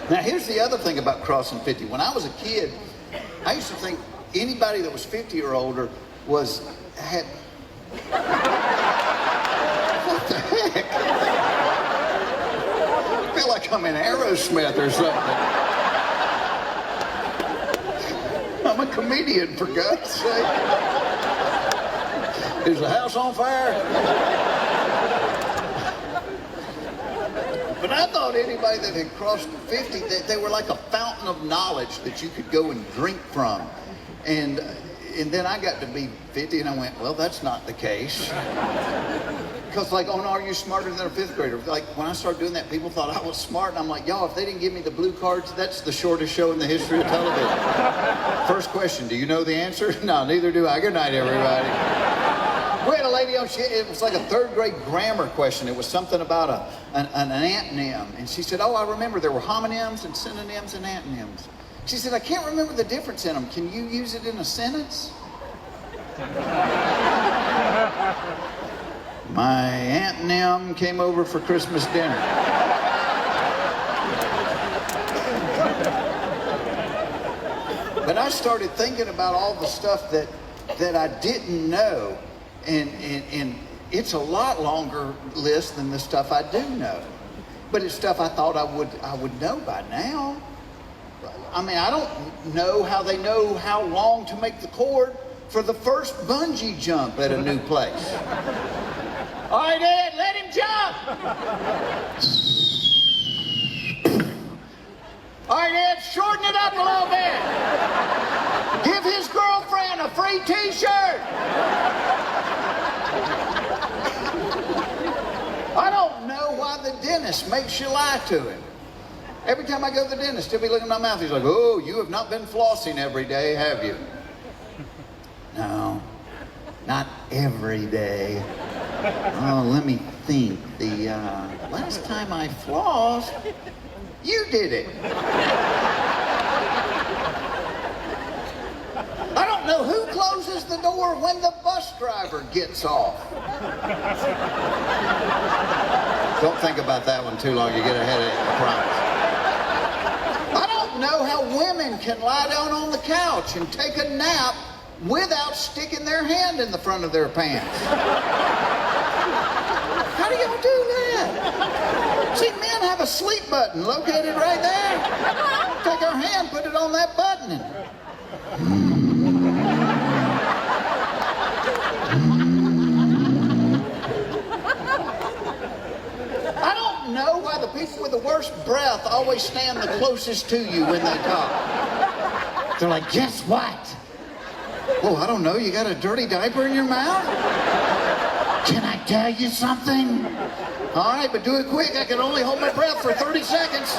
Now, here's the other thing about crossing 50. When I was a kid, I used to think anybody that was 50 or older had... What the heck? I feel like I'm in Aerosmith or something. I'm a comedian, for God's sake. Is the house on fire? But I thought anybody that had crossed 50, they were like a fountain of knowledge that you could go and drink from. And then I got to be 50 and I went, well, that's not the case. Because like on Are You Smarter Than a Fifth Grader? Like when I started doing that, people thought I was smart. And I'm like, y'all, if they didn't give me the blue cards, that's the shortest show in the history of television. First question, do you know the answer? No, neither do I. Good night, everybody. We had a lady on, it was like a third grade grammar question. It was something about an antonym. And she said, oh, I remember there were homonyms and synonyms and antonyms. She said, I can't remember the difference in them. Can you use it in a sentence? My antonym came over for Christmas dinner. But I started thinking about all the stuff that I didn't know. And it's a lot longer list than the stuff I do know. But it's stuff I thought I would know by now. I mean, I don't know how they know how long to make the cord for the first bungee jump at a new place. All right, Ed, let him jump! All right, Ed, shorten it up a little bit. Give his girlfriend a free t-shirt. I don't know why the dentist makes you lie to him. Every time I go to the dentist, he'll be looking at my mouth. He's like, oh, you have not been flossing every day, have you? No, not every day. Oh, let me think. The last time I flossed, you did it. I don't know who closes the door when the bus driver gets off. Don't think about that one too long. You get a headache, I promise. I don't know how women can lie down on the couch and take a nap without sticking their hand in the front of their pants. How do y'all do that? See, men have a sleep button located right there. Take our hand, put it on that button, and... I don't know why the people with the worst breath always stand the closest to you when they talk. They're like, guess what? Oh, I don't know, you got a dirty diaper in your mouth? Can I tell you something? All right, but do it quick. I can only hold my breath for 30 seconds.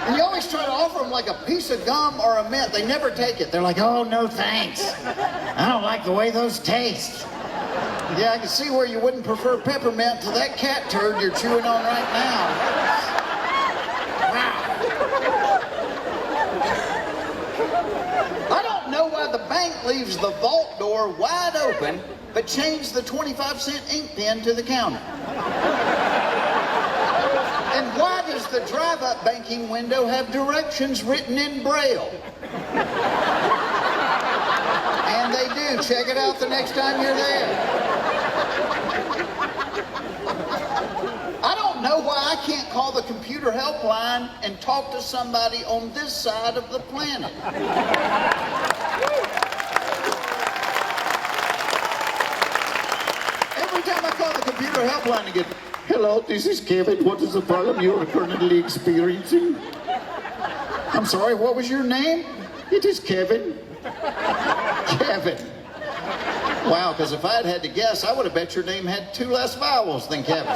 And you always try to offer them like a piece of gum or a mint. They never take it. They're like, oh, no thanks. I don't like the way those taste. Yeah, I can see where you wouldn't prefer peppermint to that cat turd you're chewing on right now. Wow. I don't know why the bank leaves the vault door wide open, but change the 25-cent ink pen to the counter. And why does the drive-up banking window have directions written in braille? And they do. Check it out the next time you're there. I don't know why I can't call the computer helpline and talk to somebody on this side of the planet. Every time I call the computer helpline and get, hello, this is Kevin. What is the problem you are currently experiencing? I'm sorry, what was your name? It is Kevin. Kevin. Wow, because if I had had to guess, I would have bet your name had 2 less vowels than Kevin.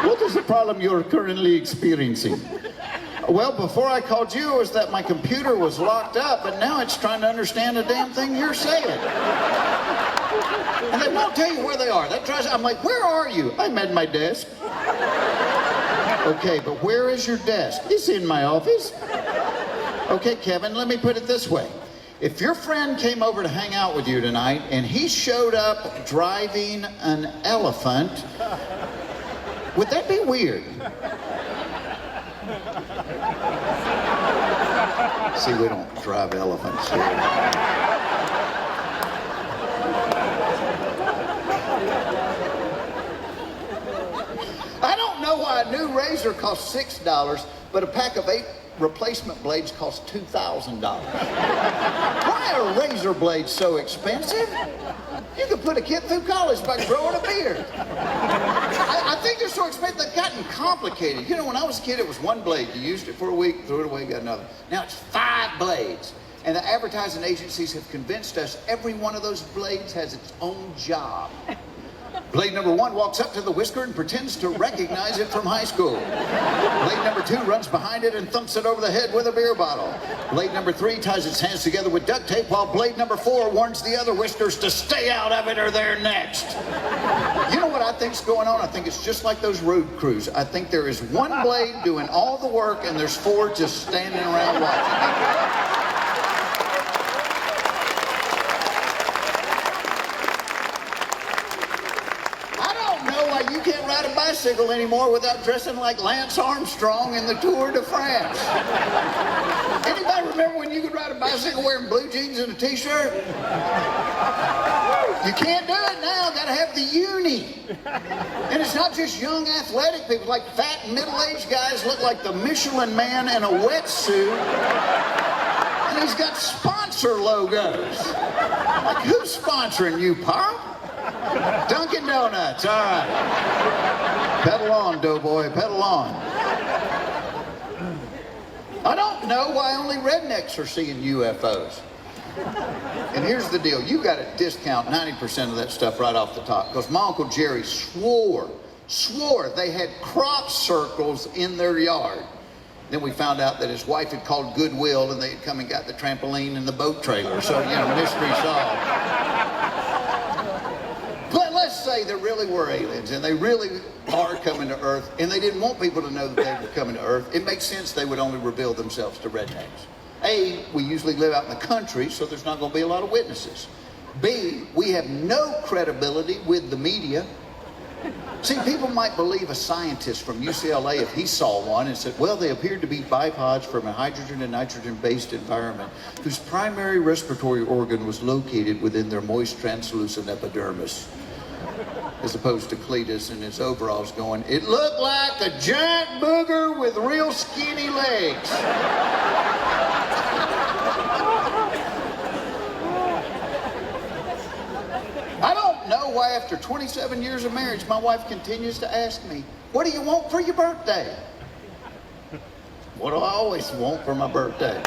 What is the problem you're currently experiencing? Well, before I called you, it was that my computer was locked up, but now it's trying to understand a damn thing you're saying. And they won't tell you where they are. I'm like, where are you? I'm at my desk. Okay, but where is your desk? It's in my office. Okay, Kevin, let me put it this way. If your friend came over to hang out with you tonight and he showed up driving an elephant, would that be weird? See, we don't drive elephants here. I don't know why a new razor costs $6, but a pack of 8 replacement blades cost $2,000. Why are razor blades so expensive? You could put a kid through college by growing a beard. I think they're so expensive, they've gotten complicated. You know, when I was a kid, it was one blade. You used it for a week, threw it away, got another. Now it's 5 blades. And the advertising agencies have convinced us every one of those blades has its own job. Blade number 1 walks up to the whisker and pretends to recognize it from high school. Blade number 2 runs behind it and thumps it over the head with a beer bottle. Blade number 3 ties its hands together with duct tape, while blade number 4 warns the other whiskers to stay out of it or they're next. You know what I think's going on? I think it's just like those road crews. I think there is one blade doing all the work and there's 4 just standing around watching. You can't ride a bicycle anymore without dressing like Lance Armstrong in the Tour de France. Anybody remember when you could ride a bicycle wearing blue jeans and a t-shirt? You can't do it now. Got to have the uni. And it's not just young athletic people, like fat middle-aged guys look like the Michelin Man in a wetsuit. And he's got sponsor logos. Like, who's sponsoring you, Pop? Dunkin' Donuts, all right. Pedal on, doughboy, pedal on. I don't know why only rednecks are seeing UFOs. And here's the deal. You got to discount 90% of that stuff right off the top. Because my Uncle Jerry swore they had crop circles in their yard. Then we found out that his wife had called Goodwill and they had come and got the trampoline and the boat trailer. So, you know, mystery solved. But let's say there really were aliens and they really are coming to Earth and they didn't want people to know that they were coming to Earth. It makes sense they would only reveal themselves to rednecks. A, we usually live out in the country, so there's not going to be a lot of witnesses. B, we have no credibility with the media. See, people might believe a scientist from UCLA if he saw one and said, well, they appeared to be bipods from a hydrogen and nitrogen-based environment whose primary respiratory organ was located within their moist, translucent epidermis. As opposed to Cletus in his overalls going, it looked like a giant booger with real skinny legs. I don't know why after 27 years of marriage, my wife continues to ask me, what do you want for your birthday? What do I always want for my birthday?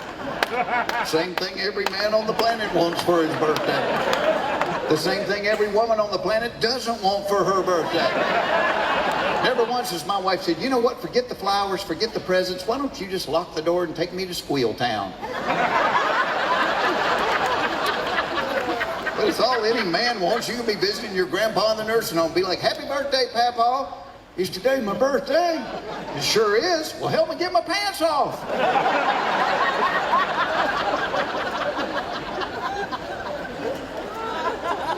Same thing every man on the planet wants for his birthday. The same thing every woman on the planet doesn't want for her birthday. Never once has my wife said, you know what, forget the flowers, forget the presents, why don't you just lock the door and take me to Squeal Town? But it's all any man wants. You can be visiting your grandpa in the nursing home, be like, happy birthday, Papa. Is today my birthday? It sure is. Well, help me get my pants off.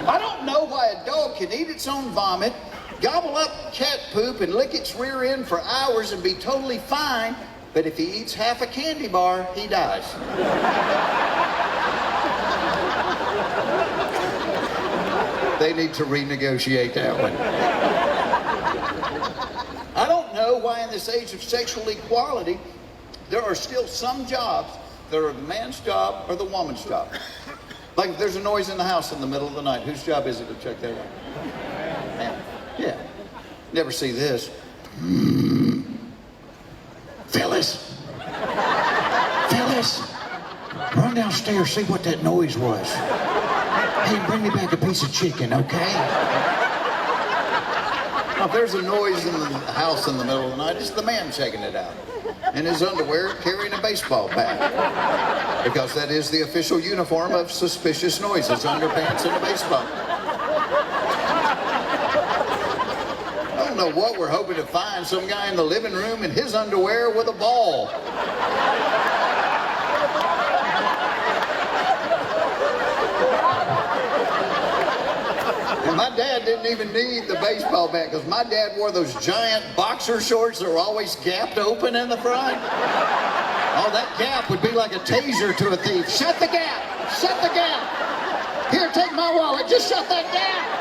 I don't know why a dog can eat its own vomit, gobble up cat poop, and lick its rear end for hours and be totally fine, but if he eats half a candy bar, he dies. They need to renegotiate that one. I don't know why in this age of sexual equality, there are still some jobs that are the man's job or the woman's job. Like if there's a noise in the house in the middle of the night, whose job is it to check that out? Man, yeah. Never see this. Phyllis! Phyllis! Run downstairs, see what that noise was. Hey, bring me back a piece of chicken, okay? Now, if there's a noise in the house in the middle of the night, it's the man checking it out. In his underwear, carrying a baseball bat. Because that is the official uniform of suspicious noises, underpants and a baseball. I don't know what we're hoping to find, some guy in the living room in his underwear with a ball. And my dad didn't wouldn't even need the baseball bat because my dad wore those giant boxer shorts that were always gapped open in the front. Oh, that gap would be like a taser to a thief. Shut the gap! Shut the gap! Here, take my wallet. Just shut that gap!